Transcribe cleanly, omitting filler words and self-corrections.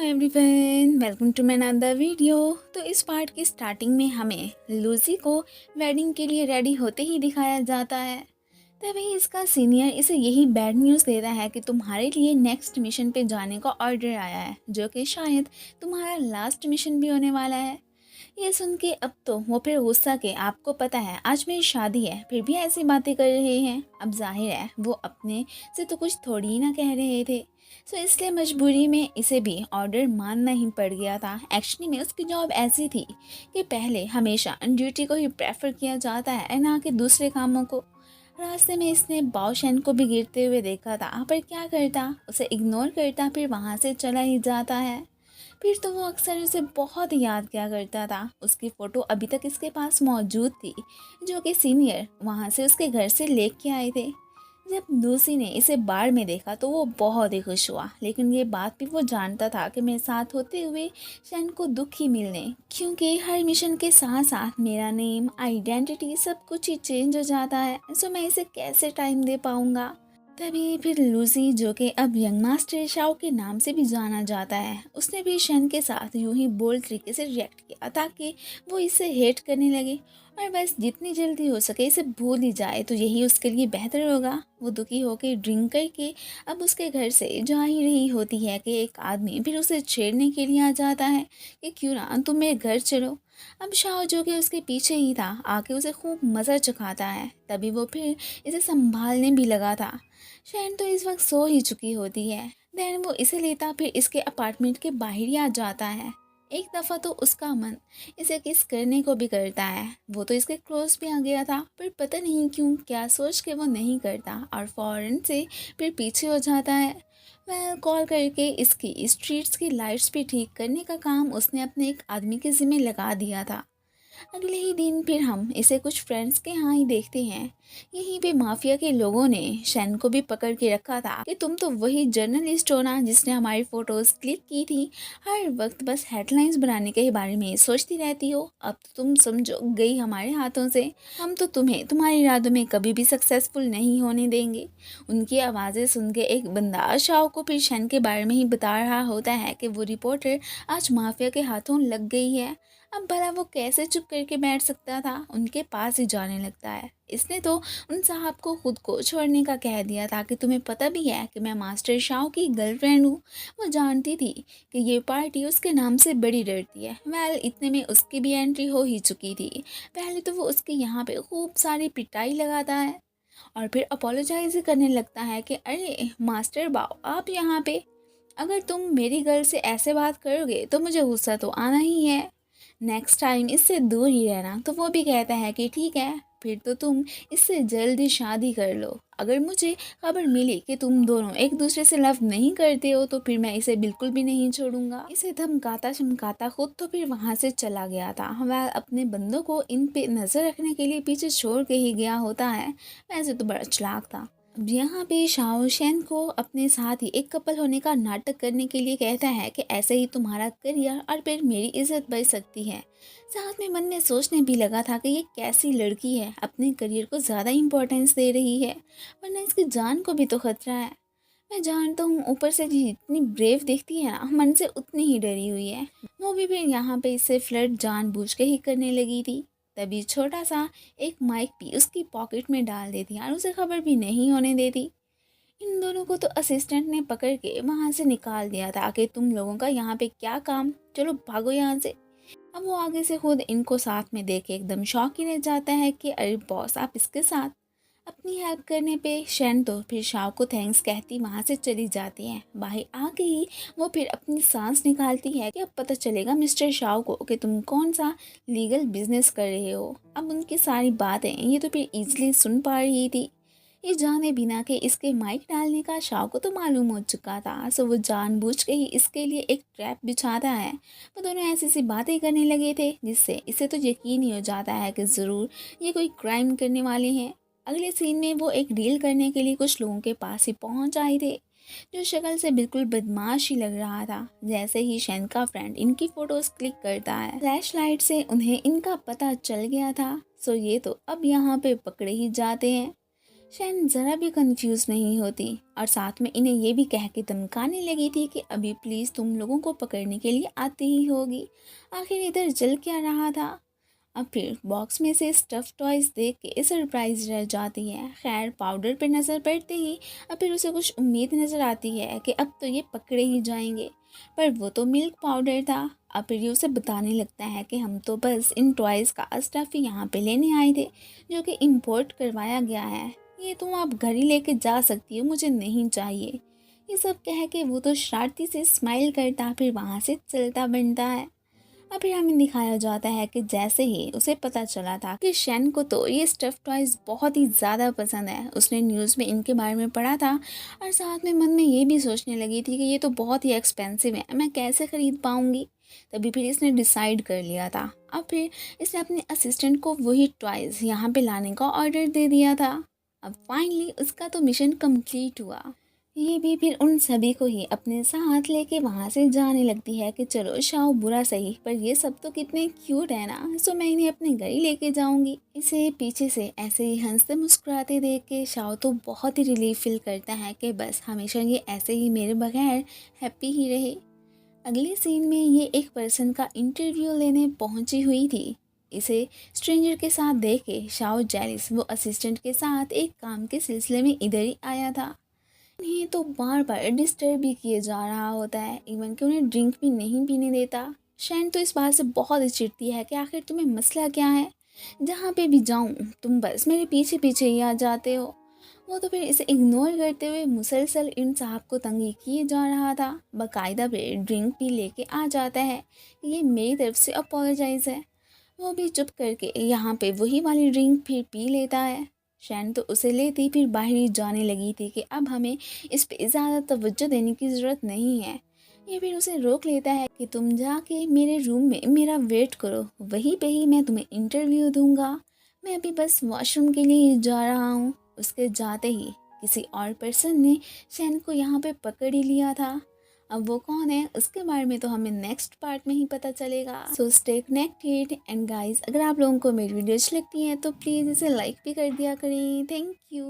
Everyone, welcome to my another video. तो इस part की स्टार्टिंग में हमें लूसी को वेडिंग के लिए रेडी होते ही दिखाया जाता है। तभी इसका सीनियर इसे यही बैड न्यूज़ देता है कि तुम्हारे लिए नेक्स्ट मिशन पे जाने का ऑर्डर आया है, जो कि शायद तुम्हारा लास्ट मिशन भी होने वाला है। ये सुन के अब तो वो फिर गुस्सा के, आपको पता है आज मेरी शादी है, फिर भी ऐसी बातें कर रहे हैं। अब जाहिर है वो अपने से तो कुछ थोड़ी ही ना कह रहे थे, सो इसलिए मजबूरी में इसे भी ऑर्डर मानना ही पड़ गया था। एक्चुअली में उसकी जॉब ऐसी थी कि पहले हमेशा ड्यूटी को ही प्रेफर किया जाता है, ना कि दूसरे कामों को। रास्ते में इसने बाओशेन को भी गिरते हुए देखा था, पर क्या करता, उसे इग्नोर करता, फिर वहाँ से चला ही जाता है। फिर तो वो अक्सर उसे बहुत याद किया करता था। उसकी फ़ोटो अभी तक इसके पास मौजूद थी, जो कि सीनियर वहाँ से उसके घर से लेके आए थे। जब लूसी ने इसे बार में देखा तो वो बहुत ही खुश हुआ, लेकिन ये बात भी वो जानता था कि मेरे साथ होते हुए शैन को दुख ही मिलने, क्योंकि हर मिशन के साथ साथ मेरा नेम, आइडेंटिटी, सब कुछ ही चेंज हो जाता है। सो मैं इसे कैसे टाइम दे पाऊँगा। तभी फिर लूसी, जो कि अब यंग मास्टर शाओ के नाम से भी जाना जाता है, उसने भी शन के साथ यूं ही बोल्ड तरीके से रिएक्ट किया ताकि वो इसे हेट करने लगे और बस जितनी जल्दी हो सके इसे भूल ही जाए तो यही उसके लिए बेहतर होगा। वो दुखी होकर ड्रिंक करके अब उसके घर से जा ही रही होती है कि एक आदमी फिर उसे छेड़ने के लिए आ जाता है कि क्यों ना तुम मेरे घर चलो। अब शाओ, जो कि उसके पीछे ही था, आके उसे खूब मज़ा चखाता है। तभी वो फिर इसे संभालने भी लगा था। शैन तो इस वक्त सो ही चुकी होती है। देन वो इसे लेता फिर इसके अपार्टमेंट के बाहर ही आ जाता है। एक दफ़ा तो उसका मन इसे किस करने को भी करता है। वो तो इसके क्लोज भी आ गया था, पर पता नहीं क्यों क्या सोच के वो नहीं करता और फ़ौरन से फिर पीछे हो जाता है। वह कॉल करके इसकी स्ट्रीट्स की लाइट्स भी ठीक करने का काम उसने अपने एक आदमी के ज़िम्मे लगा दिया था। अगले ही दिन फिर हम इसे कुछ फ्रेंड्स के यहाँ ही देखते हैं। यहीं पे माफिया के लोगों ने शैन को भी पकड़ के रखा था कि तुम तो वही जर्नलिस्ट हो ना जिसने हमारी फोटोज क्लिक की थी, हर वक्त बस हेडलाइंस बनाने के बारे में सोचती रहती हो। अब तो तुम समझो गई हमारे हाथों से। हम तो तुम्हें तुम्हारे इरादों में कभी भी सक्सेसफुल नहीं होने देंगे। उनकी आवाज़ें सुन के एक बंदा शाओ को फिर शैन के बारे में ही बता रहा होता है कि वो रिपोर्टर आज माफिया के हाथों लग गई है। अब भला वो कैसे चुप करके बैठ सकता था, उनके पास ही जाने लगता है। इसने तो उन साहब को खुद को छोड़ने का कह दिया था कि तुम्हें पता भी है कि मैं मास्टर शाओ की गर्लफ्रेंड हूँ। वो जानती थी कि ये पार्टी उसके नाम से बड़ी डरती है। वेल, इतने में उसकी भी एंट्री हो ही चुकी थी। पहले तो वो उसके यहाँ पे खूब सारी पिटाई लगाता है और फिर अपोलोजाइज करने लगता है कि अरे मास्टर बाओ, आप यहाँ पे, अगर तुम मेरी गर्ल से ऐसे बात करोगे तो मुझे गुस्सा तो आना ही है। नेक्स्ट टाइम इससे दूर ही रहना। तो वो भी कहता है कि ठीक है, फिर तो तुम इससे जल्दी शादी कर लो। अगर मुझे खबर मिली कि तुम दोनों एक दूसरे से लव नहीं करते हो तो फिर मैं इसे बिल्कुल भी नहीं छोड़ूंगा। इसे धमकाता चमकाता खुद तो फिर वहाँ से चला गया था। वह अपने बंदों को इन पे नज़र रखने के लिए पीछे छोड़ के ही गया होता है। वैसे तो बड़ा चालाक था। अब यहाँ पे शाओ शैन को अपने साथ ही एक कपल होने का नाटक करने के लिए कहता है कि ऐसे ही तुम्हारा करियर और फिर मेरी इज्जत बच सकती है। साथ में मन में सोचने भी लगा था कि ये कैसी लड़की है, अपने करियर को ज़्यादा इम्पोर्टेंस दे रही है, वरना इसकी जान को भी तो खतरा है। मैं जानता हूँ ऊपर से जितनी ब्रेव दिखती है ना, मन से उतनी ही डरी हुई है। वो भी फिर यहाँ पे इससे फ्लर्ट जानबूझ के ही करने लगी थी। तभी छोटा सा एक माइक भी उसकी पॉकेट में डाल देती और उसे खबर भी नहीं होने देती। इन दोनों को तो असिस्टेंट ने पकड़ के वहाँ से निकाल दिया था कि तुम लोगों का यहाँ पे क्या काम, चलो भागो यहाँ से। अब वो आगे से खुद इनको साथ में देख के एकदम शॉक ही रह जाता है कि अरे बॉस, आप इसके साथ। अपनी हेल्प करने पे शैन तो फिर शाओ को थैंक्स कहती वहाँ से चली जाती है। बाहर आके ही वो फिर अपनी सांस निकालती है कि अब पता चलेगा मिस्टर शाओ को कि तुम कौन सा लीगल बिजनेस कर रहे हो। अब उनकी सारी बातें ये तो फिर इजीली सुन पा रही थी, ये जाने बिना कि इसके माइक डालने का शाह को तो मालूम हो चुका था। सो वो जानबूझ के ही इसके लिए एक ट्रैप बिछाता है। वो दोनों ऐसी सी बातें करने लगे थे जिससे इसे तो यकीन ही हो जाता है कि ज़रूर ये कोई क्राइम करने वाले हैं। अगले सीन में वो एक डील करने के लिए कुछ लोगों के पास ही पहुंच आए थे, जो शक्ल से बिल्कुल बदमाश ही लग रहा था। जैसे ही शैन का फ्रेंड इनकी फोटोज क्लिक करता है, फ्लैश लाइट से उन्हें इनका पता चल गया था। सो ये तो अब यहाँ पे पकड़े ही जाते हैं। शैन ज़रा भी कंफ्यूज नहीं होती और साथ में इन्हें ये भी कह के धमकाने लगी थी कि अभी प्लीज़ तुम लोगों को पकड़ने के लिए आती ही होगी। आखिर इधर चल क्या रहा था। अब फिर बॉक्स में से स्टफ़ टॉयज़ देख के सरप्राइज रह जाती है। खैर पाउडर पे नज़र पड़ते ही अब फिर उसे कुछ उम्मीद नज़र आती है कि अब तो ये पकड़े ही जाएंगे, पर वो तो मिल्क पाउडर था। अब फिर ये उसे बताने लगता है कि हम तो बस इन टॉयज़ का स्टफ़ ही यहाँ पे लेने आए थे, जो कि इम्पोर्ट करवाया गया है। ये तुम आप घर ही लेके जा सकती हो, मुझे नहीं चाहिए। ये सब कह के वो तो शरारती से स्माइल करता फिर वहाँ से चलता बनता है। अब फिर हमें दिखाया जाता है कि जैसे ही उसे पता चला था कि शैन को तो ये स्टफ़ टॉयज़ बहुत ही ज़्यादा पसंद है, उसने न्यूज़ में इनके बारे में पढ़ा था और साथ में मन में ये भी सोचने लगी थी कि ये तो बहुत ही एक्सपेंसिव है, मैं कैसे ख़रीद पाऊँगी। तभी फिर इसने डिसाइड कर लिया था। अब फिर इसने अपने असिस्टेंट को वही टॉयज़ यहाँ पे लाने का ऑर्डर दे दिया था। अब फाइनली उसका तो मिशन कंप्लीट हुआ। ये भी फिर उन सभी को ही अपने साथ लेके वहाँ से जाने लगती है कि चलो शाओ बुरा सही, पर ये सब तो कितने क्यूट है ना, सो मैं इन्हें अपने घर ही लेके जाऊंगी। इसे पीछे से ऐसे ही हंसते मुस्कुराते देख के शाओ तो बहुत ही रिलीफ फील करता है कि बस हमेशा ये ऐसे ही मेरे बगैर हैप्पी ही रहे। अगले सीन में ये एक पर्सन का इंटरव्यू लेने पहुंची हुई थी। इसे स्ट्रेंजर के साथ देख के शाओ जेलिस वो असिस्टेंट के साथ एक काम के सिलसिले में इधर ही आया था। इन्हें तो बार बार डिस्टर्ब भी किए जा रहा होता है, इवन कि उन्हें ड्रिंक भी नहीं पीने देता। शैन तो इस बात से बहुत चिढ़ती है कि आखिर तुम्हें मसला क्या है, जहाँ पे भी जाऊँ तुम बस मेरे पीछे पीछे ही आ जाते हो। वो तो फिर इसे इग्नोर करते हुए मुसलसल इन साहब को तंग किए जा रहा था। बाकायदा फिर ड्रिंक भी लेके आ जाता है कि ये मेरी तरफ से अपोलोजाइज़ है। वो भी चुप करके यहाँ पे वही वाली ड्रिंक फिर पी लेता है। शैन तो उसे लेती फिर बाहर ही जाने लगी थी कि अब हमें इस पे ज़्यादा तवज्जो देने की ज़रूरत नहीं है। ये फिर उसे रोक लेता है कि तुम जाके मेरे रूम में मेरा वेट करो, वहीं पे ही मैं तुम्हें इंटरव्यू दूंगा। मैं अभी बस वॉशरूम के लिए ही जा रहा हूँ। उसके जाते ही किसी और पर्सन ने शैन को यहाँ पे पकड़ ही लिया था। अब वो कौन है उसके बारे में तो हमें नेक्स्ट पार्ट में ही पता चलेगा। So stay connected and guys, अगर आप लोगों को मेरी वीडियो अच्छी लगती है तो प्लीज़ इसे लाइक भी कर दिया करें। Thank you.